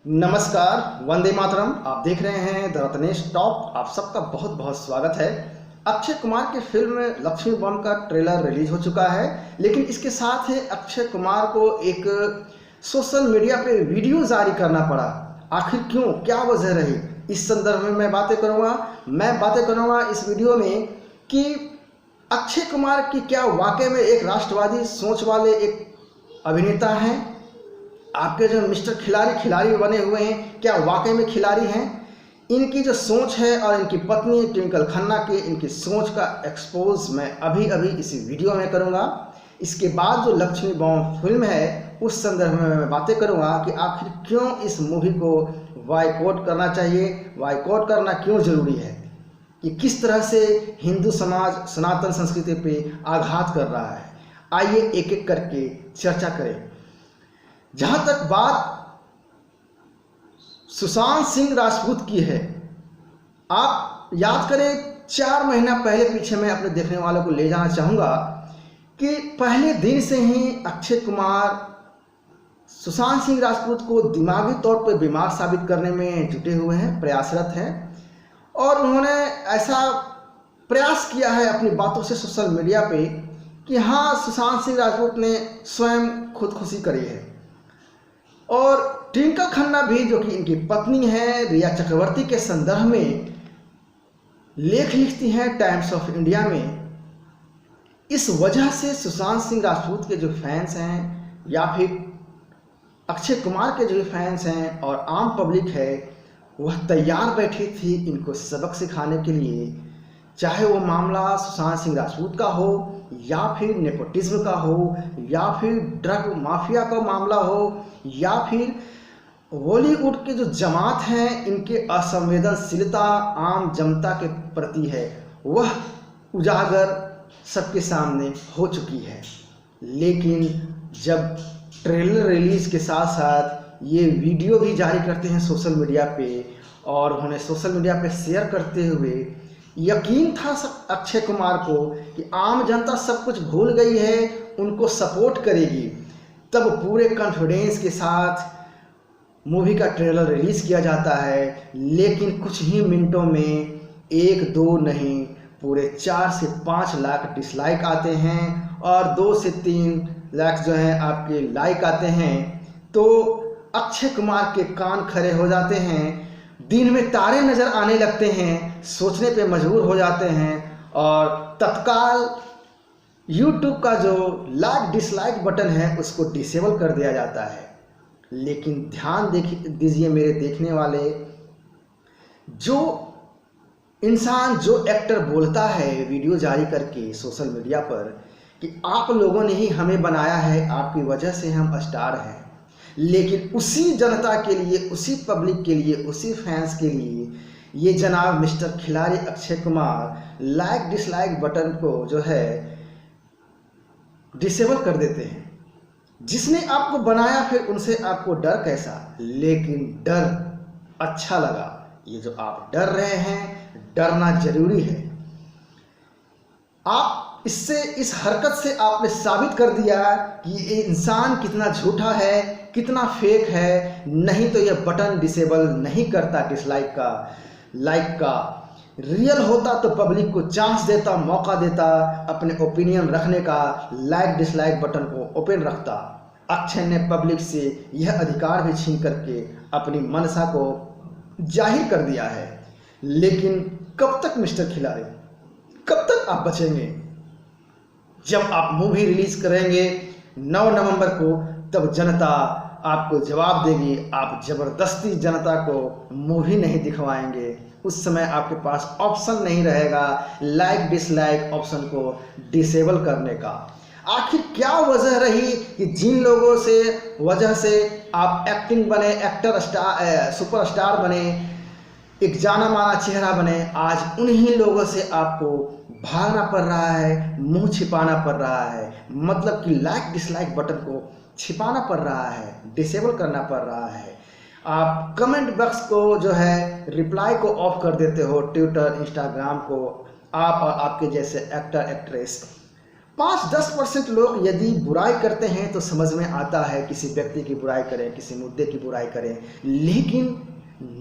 नमस्कार, वंदे मातरम। आप देख रहे हैं द रत्नेश टॉप। आप सबका बहुत बहुत स्वागत है। अक्षय कुमार की फिल्म लक्ष्मी बम का ट्रेलर रिलीज हो चुका है, लेकिन इसके साथ ही अक्षय कुमार को एक सोशल मीडिया पे वीडियो जारी करना पड़ा। आखिर क्यों, क्या वजह रही, इस संदर्भ में मैं बातें करूँगा इस वीडियो में कि अक्षय कुमार की क्या वाकई में एक राष्ट्रवादी सोच वाले एक अभिनेता हैं। आपके जो मिस्टर खिलाड़ी बने हुए हैं, क्या वाकई में खिलाड़ी हैं? इनकी जो सोच है और इनकी पत्नी ट्विंकल खन्ना की इनकी सोच का एक्सपोज मैं अभी इसी वीडियो में करूंगा। इसके बाद जो लक्ष्मी बॉम्ब फिल्म है उस संदर्भ में मैं बातें करूंगा कि आखिर क्यों इस मूवी को बायकॉट करना चाहिए, बायकॉट करना क्यों ज़रूरी है, कि किस तरह से हिंदू समाज सनातन संस्कृति पे आघात कर रहा है। आइए एक एक करके चर्चा करें। जहां तक बात सुशांत सिंह राजपूत की है, आप याद करें 4 महीना पहले पीछे मैं अपने देखने वालों को ले जाना चाहूँगा कि पहले दिन से ही अक्षय कुमार सुशांत सिंह राजपूत को दिमागी तौर पर बीमार साबित करने में जुटे हुए हैं, प्रयासरत हैं। और उन्होंने ऐसा प्रयास किया है अपनी बातों से सोशल मीडिया पे कि हाँ, सुशांत सिंह राजपूत ने स्वयं खुदकुशी करी है। और ट्विंकल खन्ना भी, जो कि इनकी पत्नी है, रिया चक्रवर्ती के संदर्भ में लेख लिखती हैं टाइम्स ऑफ इंडिया में। इस वजह से सुशांत सिंह राजपूत के जो फैंस हैं या फिर अक्षय कुमार के जो फैंस हैं और आम पब्लिक है, वह तैयार बैठी थी इनको सबक सिखाने के लिए। चाहे वो मामला सुशांत सिंह राजपूत का हो या फिर नेपोटिज्म का हो या फिर ड्रग माफिया का मामला हो या फिर बॉलीवुड के जो जमात हैं इनके असंवेदनशीलता आम जनता के प्रति है, वह उजागर सबके सामने हो चुकी है। लेकिन जब ट्रेलर रिलीज के साथ साथ ये वीडियो भी जारी करते हैं सोशल मीडिया पे और उन्हें सोशल मीडिया पे शेयर करते हुए यकीन था अक्षय कुमार को कि आम जनता सब कुछ भूल गई है, उनको सपोर्ट करेगी, तब पूरे कॉन्फिडेंस के साथ मूवी का ट्रेलर रिलीज़ किया जाता है। लेकिन कुछ ही मिनटों में 1-2 नहीं, पूरे 4 से 5 लाख डिसलाइक आते हैं और 2 से 3 लाख जो हैं आपके लाइक आते हैं। तो अक्षय कुमार के कान खड़े हो जाते हैं, दिन में तारे नज़र आने लगते हैं, सोचने पे मजबूर हो जाते हैं और तत्काल YouTube का जो लाइक डिसलाइक बटन है उसको डिसेबल कर दिया जाता है। लेकिन ध्यान दीजिए मेरे देखने वाले, जो इंसान जो एक्टर बोलता है वीडियो जारी करके सोशल मीडिया पर कि आप लोगों ने ही हमें बनाया है, आपकी वजह से हम स्टार हैं, लेकिन उसी जनता के लिए, उसी पब्लिक के लिए, उसी फैंस के लिए ये जनाब मिस्टर खिलाड़ी Akshay Kumar like dislike button को जो है डिसेबल कर देते हैं। जिसने आपको बनाया फिर उनसे आपको डर कैसा, लेकिन डर अच्छा लगा। ये जो आप डर रहे हैं, डरना जरूरी है। आप इससे, इस हरकत से आपने साबित कर दिया कि ये इंसान कितना झूठा है, कितना फेक है। नहीं तो यह बटन डिसेबल नहीं करता डिसलाइक का, लाइक का। रियल होता तो पब्लिक को चांस देता, मौका देता अपने ओपिनियन रखने का, लाइक डिसलाइक बटन को ओपन रखता। अक्षय ने पब्लिक से यह अधिकार भी छीन करके अपनी मनसा को जाहिर कर दिया है। लेकिन कब तक मिस्टर खिलाड़ी, कब तक आप बचेंगे? जब आप मूवी रिलीज करेंगे 9 नवंबर को, तब जनता आपको जवाब देगी। आप जबरदस्ती जनता को मूवी नहीं दिखवाएंगे, उस समय आपके पास ऑप्शन नहीं रहेगा लाइक डिसलाइक ऑप्शन को डिसेबल करने का। आखिर क्या वजह रही कि जिन लोगों से वजह से आप एक्टिंग बने, एक्टर स्टार, सुपरस्टार बने, एक जाना माना चेहरा बने, आज उन्हीं लोगों से आपको भागना पड़ रहा है, मुंह छिपाना पड़ रहा है। मतलब कि लाइक डिसलाइक बटन को छिपाना पड़ रहा है, डिसेबल करना पड़ रहा है। आप कमेंट बॉक्स को जो है रिप्लाई को ऑफ कर देते हो, ट्विटर इंस्टाग्राम को, आप और आपके जैसे एक्टर एक्ट्रेस। 5-10% लोग यदि बुराई करते हैं तो समझ में आता है, किसी व्यक्ति की बुराई करें, किसी मुद्दे की बुराई करें, लेकिन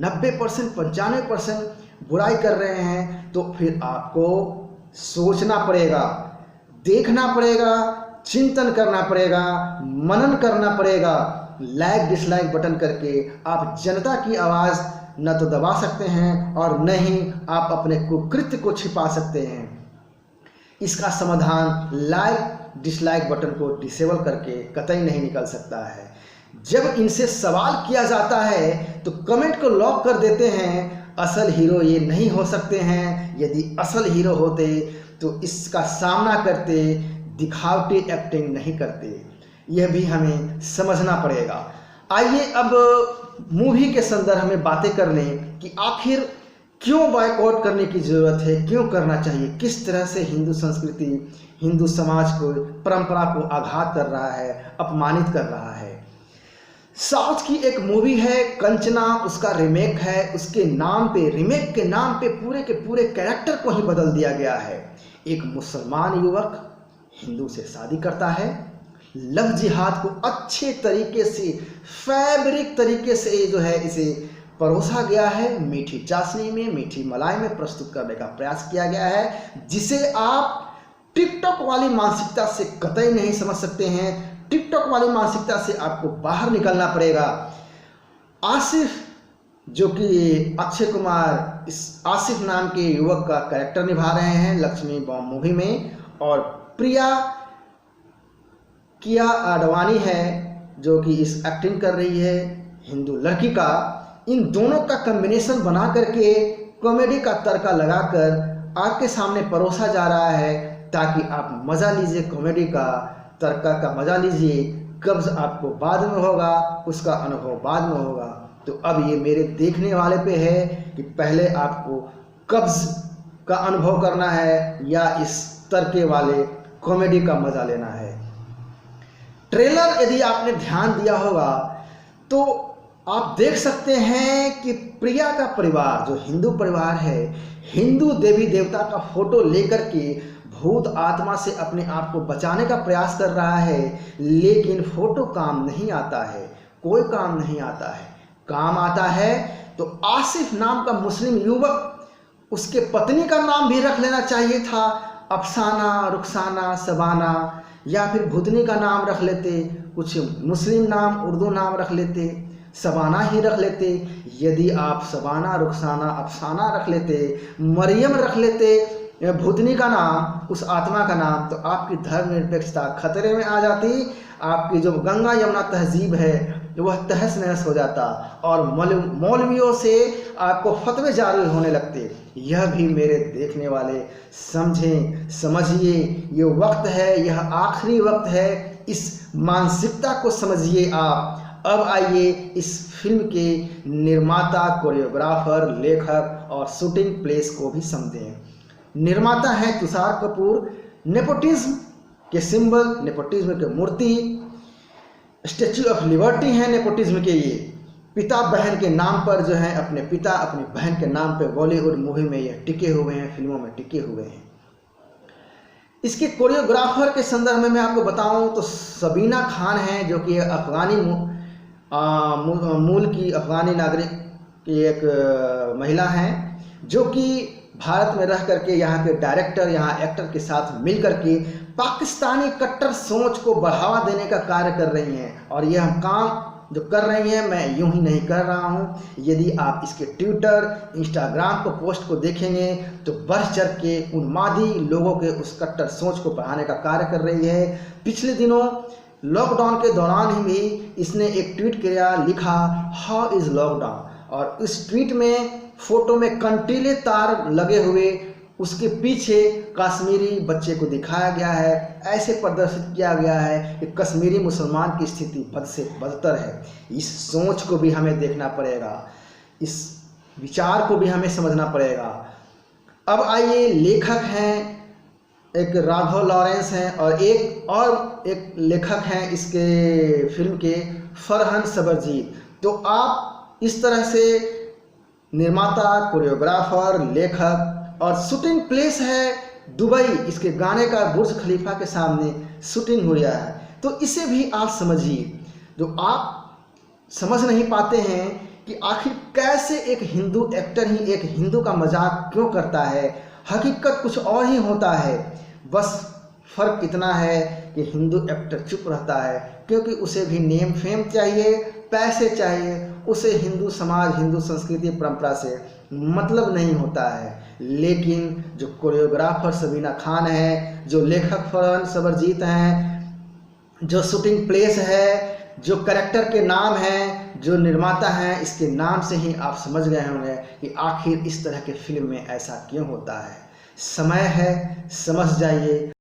90% 95% बुराई कर रहे हैं तो फिर आपको सोचना पड़ेगा, देखना पड़ेगा, चिंतन करना पड़ेगा, मनन करना पड़ेगा। लाइक डिसलाइक बटन करके आप जनता की आवाज़ न तो दबा सकते हैं और न ही आप अपने कुकृत्य को छिपा सकते हैं। इसका समाधान लाइक डिसलाइक बटन को डिसेबल करके कतई नहीं निकल सकता है। जब इनसे सवाल किया जाता है तो कमेंट को लॉक कर देते हैं, असल हीरो ये नहीं हो सकते हैं। यदि असल हीरो होते तो इसका सामना करते, दिखावटी एक्टिंग नहीं करते। यह भी हमें समझना पड़ेगा। आइए अब मूवी के संदर्भ में बातें कर लें कि आखिर क्यों बॉयकॉट करने की ज़रूरत है, क्यों करना चाहिए, किस तरह से हिंदू संस्कृति, हिंदू समाज को, परंपरा को आघात कर रहा है, अपमानित कर रहा है। साउथ की एक मूवी है कंचना, उसका रीमेक है। उसके नाम पे, रीमेक के नाम पे पूरे के पूरे कैरेक्टर को ही बदल दिया गया है। एक मुसलमान युवक हिंदू से शादी करता है, लव जिहाद को अच्छे तरीके से, फैब्रिक तरीके से जो है इसे परोसा गया है, मीठी चाशनी में, मीठी मलाई में प्रस्तुत करने का प्रयास किया गया है, जिसे आप टिकटॉक वाली मानसिकता से कतई नहीं समझ सकते हैं। टिकटॉक वाली मानसिकता से आपको बाहर निकलना पड़ेगा। आसिफ, जो कि अक्षय कुमार इस आसिफ नाम के युवक का कैरेक्टर निभा रहे हैं लक्ष्मी बॉम्ब मूवी में, और प्रिया किया आडवाणी है जो कि इस एक्टिंग कर रही है हिंदू लड़की का। इन दोनों का कॉम्बिनेशन बना करके कॉमेडी का तड़का लगाकर आपके सामने परोसा जा रहा है, ताकि आप मज़ा लीजिए, कॉमेडी का तड़का का मज़ा लीजिए। कब्ज़ आपको बाद में होगा, उसका अनुभव बाद में होगा। तो अब ये मेरे देखने वाले पे है कि पहले आपको कब्ज़ का अनुभव करना है या इस तड़के वाले कॉमेडी का मज़ा लेना है। ट्रेलर यदि आपने ध्यान दिया होगा तो आप देख सकते हैं कि प्रिया का परिवार, जो हिंदू परिवार है, हिंदू देवी देवता का फोटो लेकर के भूत आत्मा से अपने आप को बचाने का प्रयास कर रहा है, लेकिन फोटो काम नहीं आता है, कोई काम नहीं आता है। काम आता है तो आसिफ नाम का मुस्लिम युवक, उसके पत्नी का नाम भी रख लेना चाहिए था, अफसाना, रुखसाना, सबाना, या फिर भुतनी का नाम रख लेते, कुछ मुस्लिम नाम, उर्दू नाम रख लेते, सबाना ही रख लेते। यदि आप सबाना, रुखसाना, अफसाना रख लेते, मरियम रख लेते, भूतनी का नाम, उस आत्मा का नाम, तो आपकी धर्मनिरपेक्षता खतरे में आ जाती। आपकी जो गंगा यमुना तहजीब है वह तहस नहस हो जाता और मौलवियों से आपको फतवे जारी होने लगते। यह भी मेरे देखने वाले समझें, समझिए, ये वक्त है, यह आखिरी वक्त है, इस मानसिकता को समझिए आप। अब आइए इस फिल्म के निर्माता, कोरियोग्राफर, लेखक और शूटिंग प्लेस को भी समझें। निर्माता हैं तुषार कपूर। नेपोटिज्म के सिंबल, नेपोटिज्म के मूर्ति, स्टैच्यू ऑफ लिबर्टी हैं नेपोटिज्म के। ये पिता बहन के नाम पर जो है, अपने पिता अपनी बहन के नाम पर बॉलीवुड मूवी में ये टिके हुए हैं, फिल्मों में टिके हुए हैं। इसके कोरियोग्राफर के संदर्भ में मैं आपको बताऊं तो सबीना खान हैं, जो कि अफगानी मूल की अफगानी नागरिक की एक महिला हैं, जो कि भारत में रह करके यहाँ के डायरेक्टर, यहाँ एक्टर के साथ मिल करके पाकिस्तानी कट्टर सोच को बढ़ावा देने का कार्य कर रही हैं। और यह काम जो कर रही हैं मैं यूं ही नहीं कर रहा हूं। यदि आप इसके ट्विटर, इंस्टाग्राम को पोस्ट को देखेंगे तो बढ़ चढ़ के उन्मादी लोगों के उस कट्टर सोच को बढ़ाने का कार्य कर रही है। पिछले दिनों लॉकडाउन के दौरान ही भी इसने एक ट्वीट किया, लिखा हाउ इज़ लॉकडाउन, और इस ट्वीट में फोटो में कंटीले तार लगे हुए, उसके पीछे कश्मीरी बच्चे को दिखाया गया है। ऐसे प्रदर्शित किया गया है कि कश्मीरी मुसलमान की स्थिति बद से बदतर है। इस सोच को भी हमें देखना पड़ेगा, इस विचार को भी हमें समझना पड़ेगा। अब आइए, लेखक हैं एक राघव लॉरेंस हैं और एक लेखक हैं इसके फिल्म के, फरहान सबरजीत। तो आप इस तरह से निर्माता, कोरियोग्राफर, लेखक और शूटिंग प्लेस है दुबई इसके गाने का बुर्ज खलीफा के सामने शूटिंग हो रहा है। तो इसे भी आप समझिए। जो आप समझ नहीं पाते हैं कि आखिर कैसे एक हिंदू एक्टर ही एक हिंदू का मजाक क्यों करता है, हकीकत कुछ और ही होता है। बस फ़र्क इतना है कि हिंदू एक्टर चुप रहता है क्योंकि उसे भी नेम फेम चाहिए, पैसे चाहिए, उसे हिंदू समाज, हिंदू संस्कृति परंपरा से मतलब नहीं होता है। लेकिन जो कोरियोग्राफर सबीना खान है, जो लेखक फरहान सबरजीत हैं, जो शूटिंग प्लेस है, जो कैरेक्टर के नाम हैं, जो निर्माता हैं, इसके नाम से ही आप समझ गए होंगे कि आखिर इस तरह के फिल्म में ऐसा क्यों होता है। समय है, समझ जाइए।